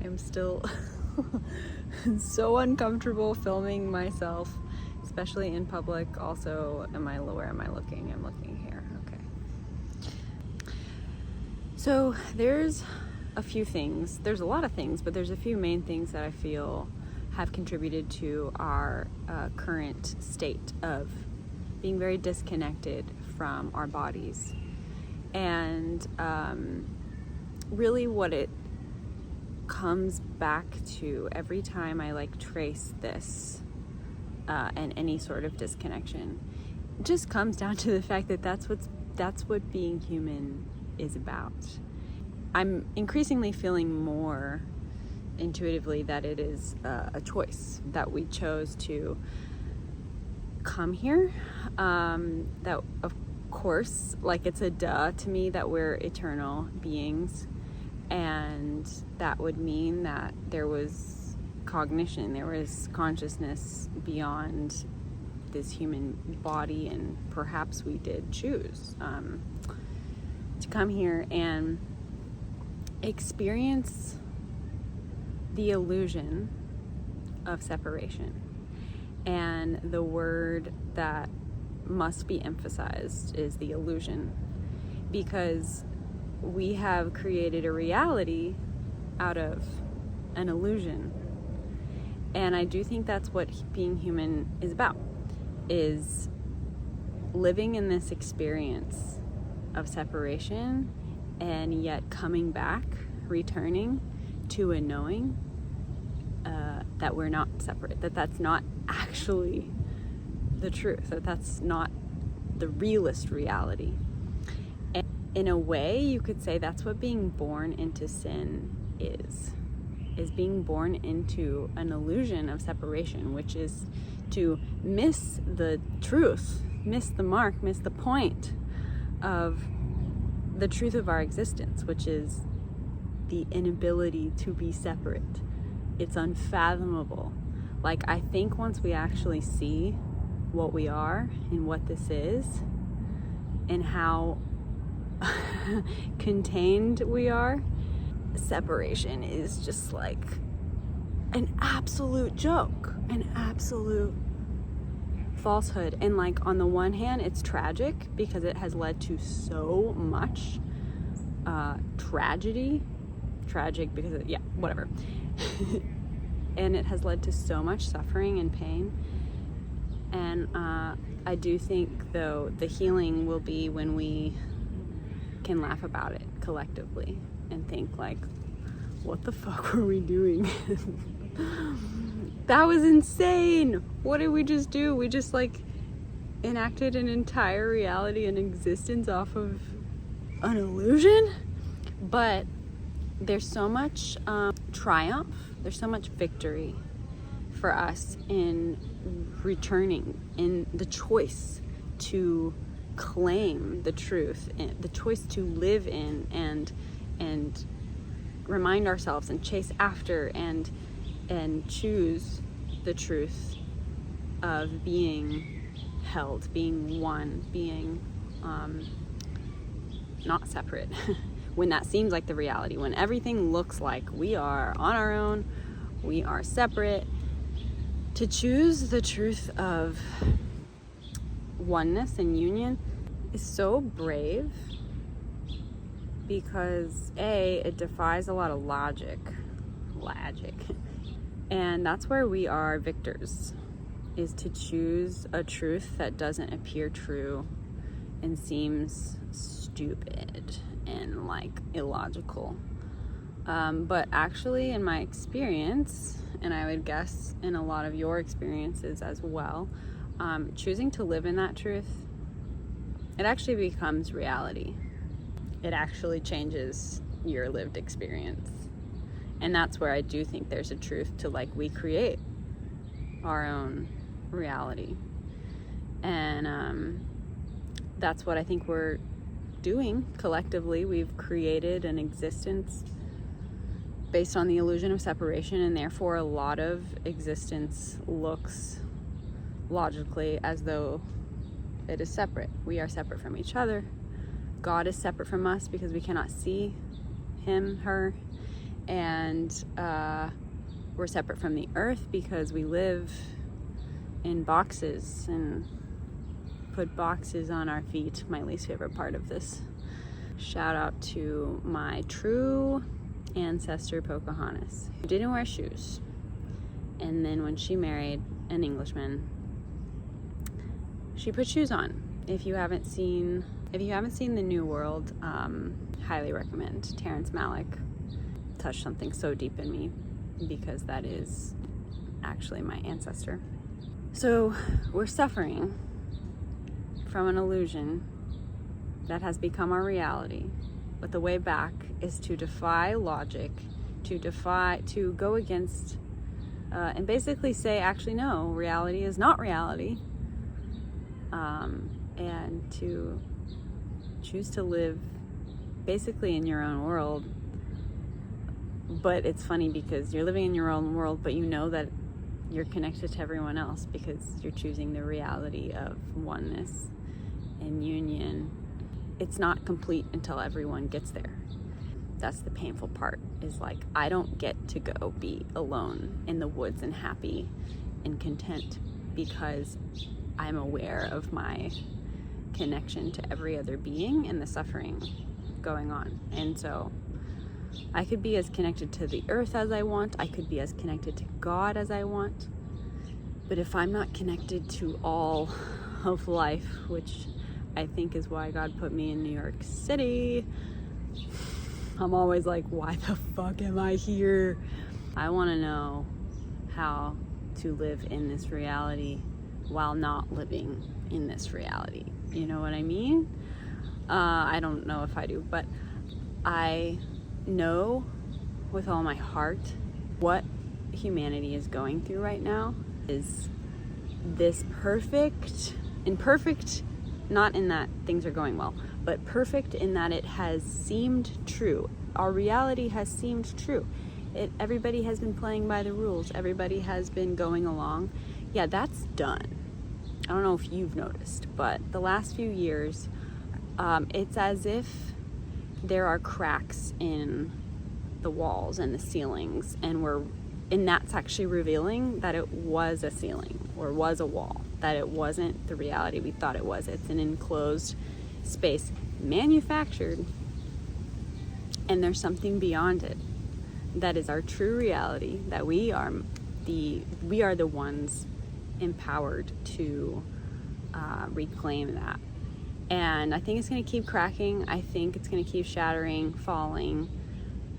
am still so uncomfortable filming myself, especially in public. Also, where am I looking? I'm looking here. Okay. So there's a few things. There's a lot of things, but there's a few main things that I feel have contributed to our current state of being very disconnected from our bodies. And really what it comes back to every time I trace this and any sort of disconnection, it just comes down to the fact that that's what being human is about. I'm increasingly feeling more intuitively that it is a choice, that we chose to come here, that of course, it's a duh to me that we're eternal beings, and that would mean that there was cognition, there was consciousness beyond this human body, and perhaps we did choose to come here and experience the illusion of separation. And the word that must be emphasized is the illusion, because we have created a reality out of an illusion. And I do think that's what being human is about, is living in this experience of separation and yet coming back, returning to a knowing that we're not separate, that that's not actually the truth, that that's not the realist reality. And in a way, you could say that's what being born into sin is being born into an illusion of separation, which is to miss the truth, miss the mark, miss the point of the truth of our existence, which is the inability to be separate. It's unfathomable. I think once we actually see what we are and what this is and how contained we are, separation is just an absolute joke, an absolute falsehood. And on the one hand, it's tragic because it has led to so much tragedy. Tragic because whatever. And it has led to so much suffering and pain. And I do think, though, the healing will be when we can laugh about it collectively and think what the fuck were we doing? That was insane. What did we just do? We just enacted an entire reality and existence off of an illusion. But there's so much triumph, there's so much victory for us in returning, in the choice to claim the truth, the choice to live in and remind ourselves and chase after and choose the truth of being held, being one, being not separate. When that seems like the reality, when everything looks like we are on our own, we are separate, to choose the truth of oneness and union is so brave, because it defies a lot of logic, and that's where we are victors, is to choose a truth that doesn't appear true and seems stupid and illogical, but actually, in my experience, and I would guess in a lot of your experiences as well, choosing to live in that truth, it actually becomes reality. It actually changes your lived experience. And that's where I do think there's a truth to we create our own reality. And that's what I think we're doing collectively. We've created an existence based on the illusion of separation, and therefore a lot of existence looks logically as though it is separate. We are separate from each other. God is separate from us because we cannot see him, her, And we're separate from the earth because we live in boxes and put boxes on our feet. My least favorite part of this. Shout out to my true ancestor Pocahontas, who didn't wear shoes. And then when she married an Englishman, she put shoes on. If you haven't seen The New World, highly recommend. Terrence Malick touched something so deep in me because that is actually my ancestor. So we're suffering from an illusion that has become our reality, but the way back is to defy logic, to go against and basically say, actually no, reality is not reality, and to choose to live basically in your own world. But it's funny because you're living in your own world, but you know that you're connected to everyone else because you're choosing the reality of oneness and union. It's not complete until everyone gets there. That's the painful part, is like, I don't get to go be alone in the woods and happy and content because I'm aware of my connection to every other being and the suffering going on. And so I could be as connected to the earth as I want. I could be as connected to God as I want. But if I'm not connected to all of life, which I think is why God put me in New York City, I'm always like, why the fuck am I here? I want to know how to live in this reality while not living in this reality. You know what I mean? I don't know if I do, but I know with all my heart what humanity is going through right now is this perfect, not in that things are going well, but perfect in that it has seemed true. Our reality has seemed true. Everybody has been playing by the rules. Everybody has been going along. Yeah, that's done. I don't know if you've noticed, but the last few years, it's as if there are cracks in the walls and the ceilings, and that's actually revealing that it was a ceiling or was a wall, that it wasn't the reality we thought it was. It's an enclosed space manufactured, and there's something beyond it that is our true reality, that we are the ones empowered to reclaim that. And I think it's going to keep cracking. I think it's going to keep shattering, falling,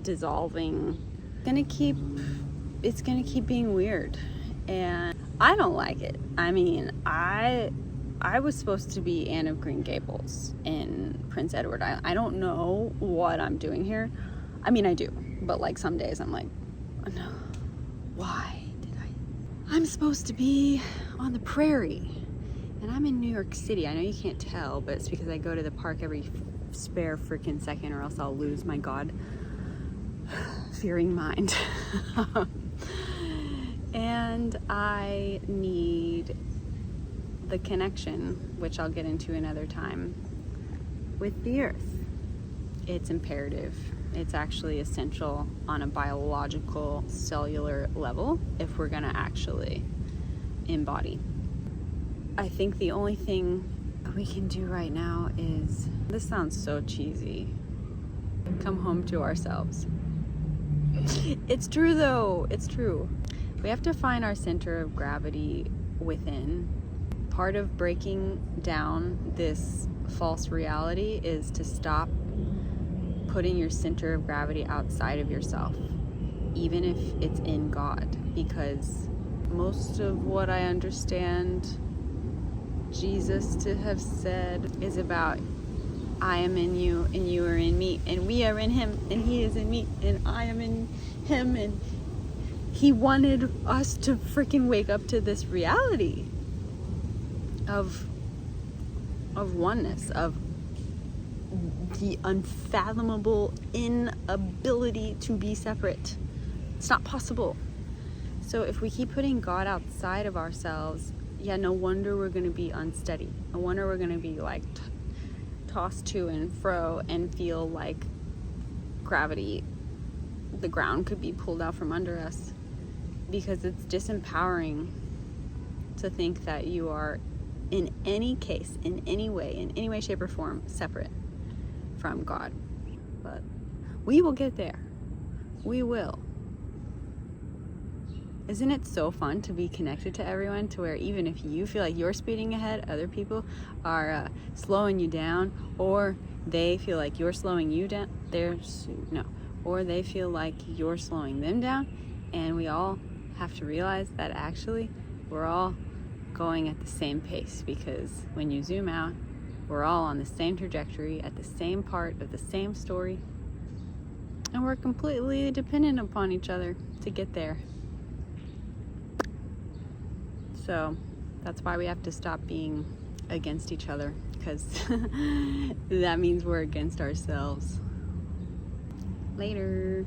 dissolving. It's going to keep being weird, and I don't like it. I mean, I was supposed to be Anne of Green Gables in Prince Edward Island. I don't know what I'm doing here. I mean, I do, but like some days I'm like, no, why did I'm supposed to be on the prairie, and I'm in New York City. I know you can't tell, but it's because I go to the park every spare freaking second, or else I'll lose my God-fearing mind. And I need the connection, which I'll get into another time, with the earth. It's imperative. It's actually essential on a biological, cellular level if we're gonna actually embody. I think the only thing we can do right now is, this sounds so cheesy, come home to ourselves. It's true though, it's true. We have to find our center of gravity within. Part of breaking down this false reality is to stop putting your center of gravity outside of yourself, even if it's in God, because most of what I understand Jesus to have said is about, I am in you and you are in me and we are in him and he is in me and I am in him, and he wanted us to freaking wake up to this reality of oneness, of the unfathomable inability to be separate. It's not possible. So if we keep putting God outside of ourselves, yeah, no wonder we're going to be unsteady. No wonder we're going to be like tossed to and fro and feel like gravity the ground could be pulled out from under us, because it's disempowering to think that you are in any case, in any way, shape, or form, separate from God. But we will get there. We will. Isn't it so fun to be connected to everyone, to where even if you feel like you're speeding ahead, other people are slowing you down, or they feel like you're slowing you down, or they feel like you're slowing them down, and we all have to realize that actually we're all going at the same pace, because when you zoom out, we're all on the same trajectory, at the same part of the same story, and we're completely dependent upon each other to get there. So that's why we have to stop being against each other, because that means we're against ourselves. Later.